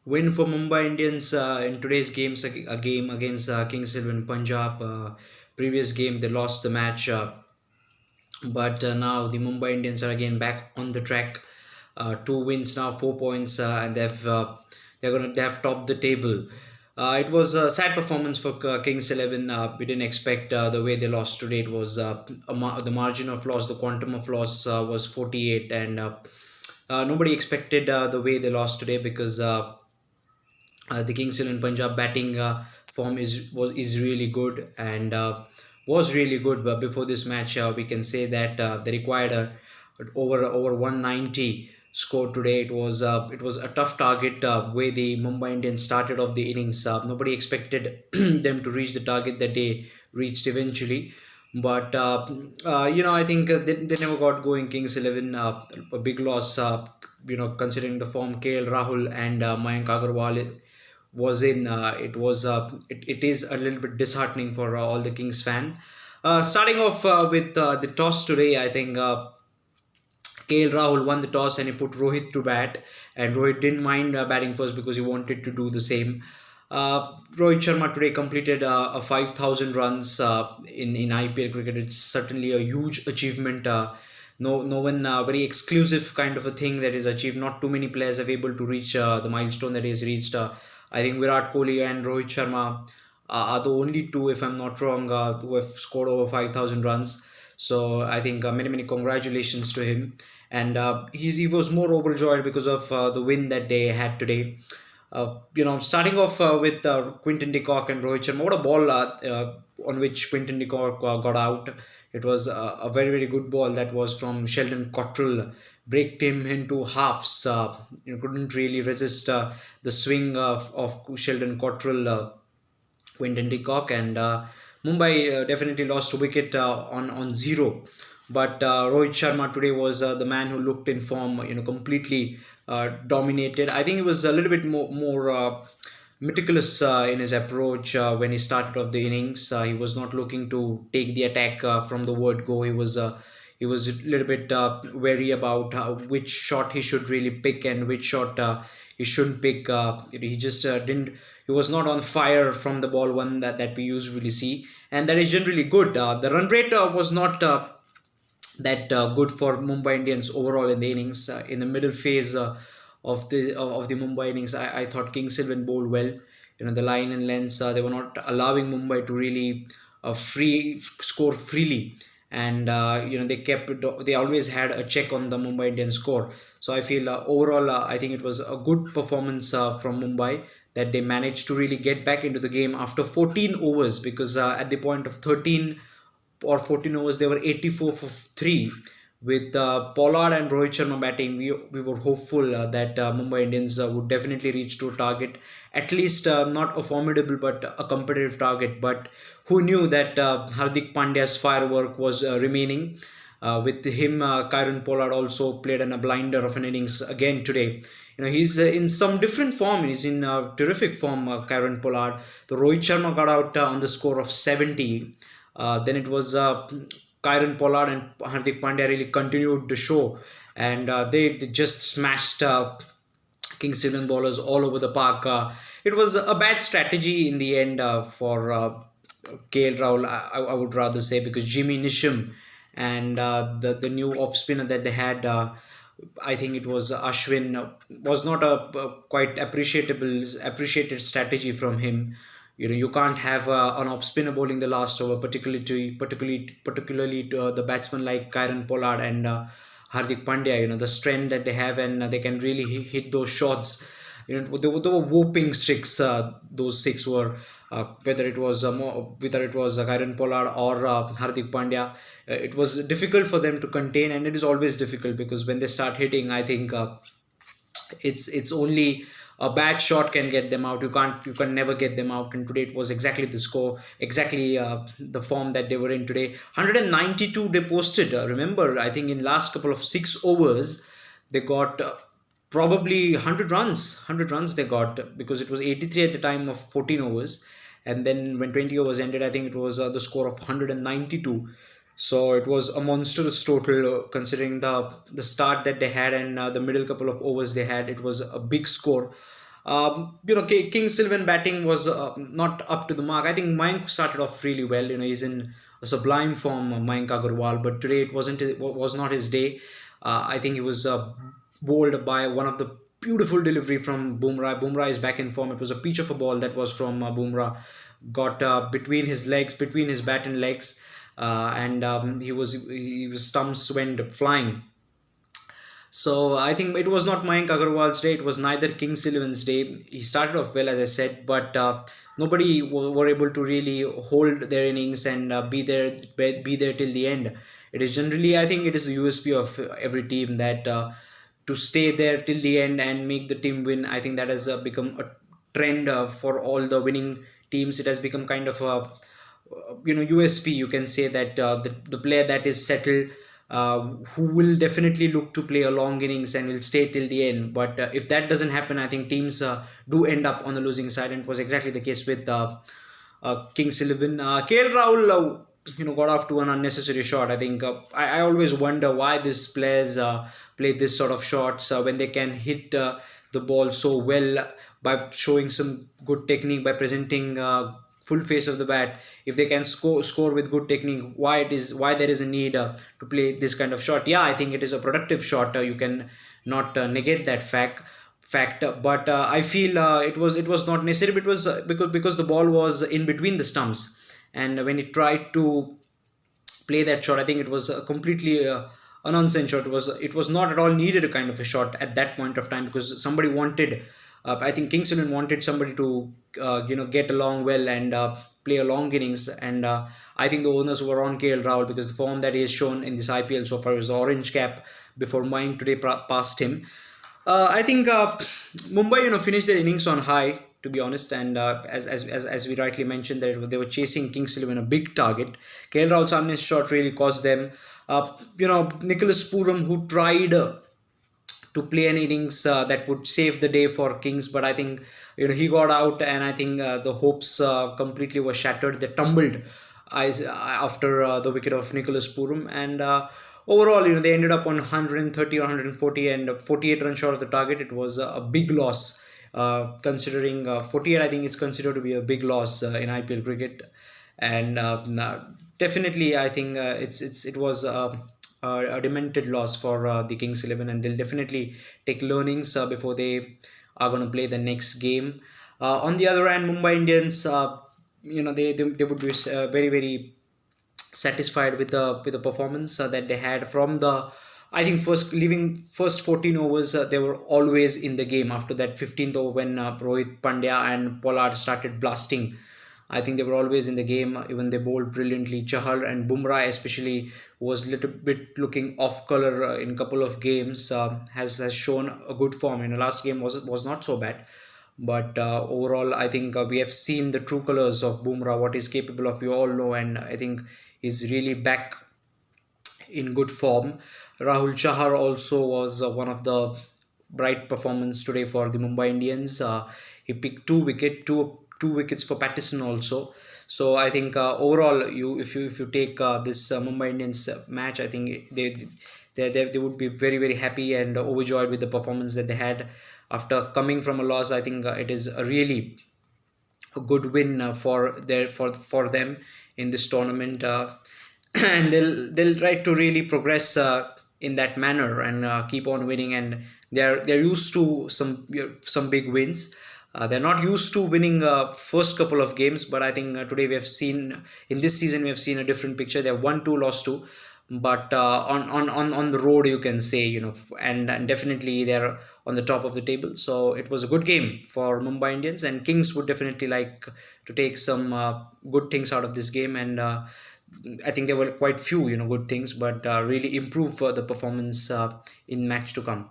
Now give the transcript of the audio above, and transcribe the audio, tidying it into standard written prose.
Win for Mumbai Indians in today's games, a game against Kings 11 Punjab. Previous game they lost the match, but now the Mumbai Indians are again back on the track. Two wins now, 4 points, and they have topped the table. It was a sad performance for Kings 11. We didn't expect the way they lost today. It was the margin of loss, the quantum of loss was 48, and nobody expected the way they lost today because. The Kings 11 Punjab batting form is really good and was really good. But before this match, we can say that they required over 190 score today. It was a tough target way the Mumbai Indians started off the innings. Nobody expected them to reach the target that they reached eventually. But I think they never got going. Kings 11, a big loss. Considering the form KL Rahul and Mayank Agarwal was in, it is a little bit disheartening for all the Kings fan. Starting off with the toss today, I think KL Rahul won the toss and he put Rohit to bat, and Rohit didn't mind batting first because he wanted to do the same. Rohit Sharma today completed a 5,000 runs in IPL cricket. It's certainly a huge achievement. No one very exclusive kind of a thing that is achieved. Not too many players have able to reach the milestone that he has reached. I think Virat Kohli and Rohit Sharma are the only two, if I'm not wrong, who have scored over 5,000 runs. So I think many congratulations to him, and he was more overjoyed because of the win that they had today. Starting off with Quinton de Kock and Rohit Sharma. What a ball on which Quinton de Kock got out. It was a very good ball that was from Sheldon Cottrell. Breaked him into halves. Couldn't really resist the swing of Sheldon Cottrell. Quinton de Kock, and Mumbai definitely lost a wicket on zero. But Rohit Sharma today was the man who looked in form. Completely dominated. I think he was a little bit more meticulous in his approach when he started off the innings. He was not looking to take the attack from the word go. He was a little bit wary about which shot he should really pick and which shot he shouldn't pick. He just didn't. He was not on fire from the ball one that we usually see, and that is generally good. The run rate was not that good for Mumbai Indians overall in the innings. In the middle phase of the Mumbai innings, I thought Kings 11 bowled well. The line and lengths, they were not allowing Mumbai to really free score freely, and they always had a check on the Mumbai Indians score. So I feel overall, I think it was a good performance from Mumbai, that they managed to really get back into the game after 14 overs, because at the point of 13 or 14 overs they were 84 for 3 with Pollard and Rohit Sharma batting. We were hopeful that Mumbai Indians would definitely reach to a target, at least not a formidable but a competitive target. But who knew that Hardik Pandya's firework was remaining. With him, Kyron Pollard also played a blinder of an innings again today. He's in some different form. He's in terrific form, Kyron Pollard. The Rohit Sharma got out on the score of 70. Then it was Kyron Pollard and Hardik Pandya really continued the show, and they just smashed Kings 11 bowlers all over the park. It was a bad strategy in the end for KL Rahul, I would rather say, because Jimmy Nisham and the new off spinner that they had, I think it was Ashwin, was not a quite appreciated strategy from him. You can't have an off spinner bowling the last over, particularly to the batsman like Kyron Pollard and Hardik Pandya. The strength that they have, and they can really hit those shots. They were whooping six. Those six were. Whether it was Kyron Pollard or Hardik Pandya, it was difficult for them to contain, and it is always difficult because when they start hitting, I think it's only a bad shot can get them out. You can never get them out, and today it was exactly the score, exactly the form that they were in today. 192 they posted. Remember, I think in last couple of 6 overs they got probably 100 runs they got, because it was 83 at the time of 14 overs, and then when 20 overs ended, I think it was the score of 192. So it was a monstrous total, considering the start that they had and the middle couple of overs they had. It was a big score. King's 11 batting was not up to the mark. I think Mayank started off really well. He's in a sublime form, Mayank Agarwal, but today it was not his day. I think he was bowled by one of the beautiful delivery from Bumrah. Bumrah is back in form. It was a peach of a ball that was from Bumrah, got between his legs, between his bat and legs, and he was stumps went flying. So I think it was not Mayank Agarwal's day. It was neither Kings 11's day. He started off well, as I said, but nobody were able to really hold their innings and be there till the end. It is generally, I think, it is the USP of every team that to stay there till the end and make the team win. I think that has become a trend for all the winning teams. It has become kind of a USP. You can say that the player that is settled, who will definitely look to play a long innings and will stay till the end. But if that doesn't happen, I think teams do end up on the losing side, and it was exactly the case with Kings 11. KL Rahul, got off to an unnecessary shot. I think I always wonder why these players play this sort of shots when they can hit the ball so well by showing some good technique, by presenting full face of the bat. If they can score with good technique, why there is a need to play this kind of shot? Yeah, I think it is a productive shot. You can not negate that fact, but I feel it was not necessary. It was because the ball was in between the stumps, and when he tried to play that shot, I think it was completely a nonsense shot. It was not at all needed a kind of a shot at that point of time, because somebody wanted. I think Kingston wanted somebody to get along well and play a long innings, and I think the owners were on KL Rahul, because the form that he has shown in this IPL so far is the orange cap before Mayank today passed him. I think Mumbai, finished their innings on high, to be honest, and as we rightly mentioned, that they were chasing Kings 11 a big target. KL Rahul's unmissed shot really caused them. Nicholas Puram, who tried to play an innings that would save the day for Kings, but I think he got out, and I think the hopes completely were shattered. They tumbled after the wicket of Nicholas Puram, and overall, they ended up on 130 or 140 and 48 runs short of the target. It was a big loss, considering 48. I think it's considered to be a big loss in IPL cricket, and definitely, I think it was a demented loss for the Kings 11, and they'll definitely take learnings before they are going to play the next game. On the other hand, Mumbai Indians, they would be very, very satisfied with the performance that they had from the. I think first 14 overs, they were always in the game. After that 15th over, when Rohit Pandya and Pollard started blasting, I think they were always in the game. Even they bowled brilliantly. Chahal and Bumrah especially was little bit looking off color in couple of games. Has shown a good form. In the last game was not so bad, but overall I think we have seen the true colors of Bumrah, what he's capable of. You all know, and I think he's really back in good form. Rahul Chahar also was one of the bright performance today for the Mumbai Indians. He picked two wickets for Patterson also. So I think overall, if you take this Mumbai Indians match, I think they would be very, very happy and overjoyed with the performance that they had after coming from a loss. I think it is a really a good win for them in this tournament, and they'll try to really progress in that manner and keep on winning. And they're used to some big wins. They're not used to winning first couple of games, but I think today we have seen in this season we have seen a different picture. They have won two, lost two, but on the road, you can say, and definitely they're on the top of the table. So it was a good game for Mumbai Indians, and Kings would definitely like to take some good things out of this game, and I think there were quite few good things, but really improve the performance in match to come.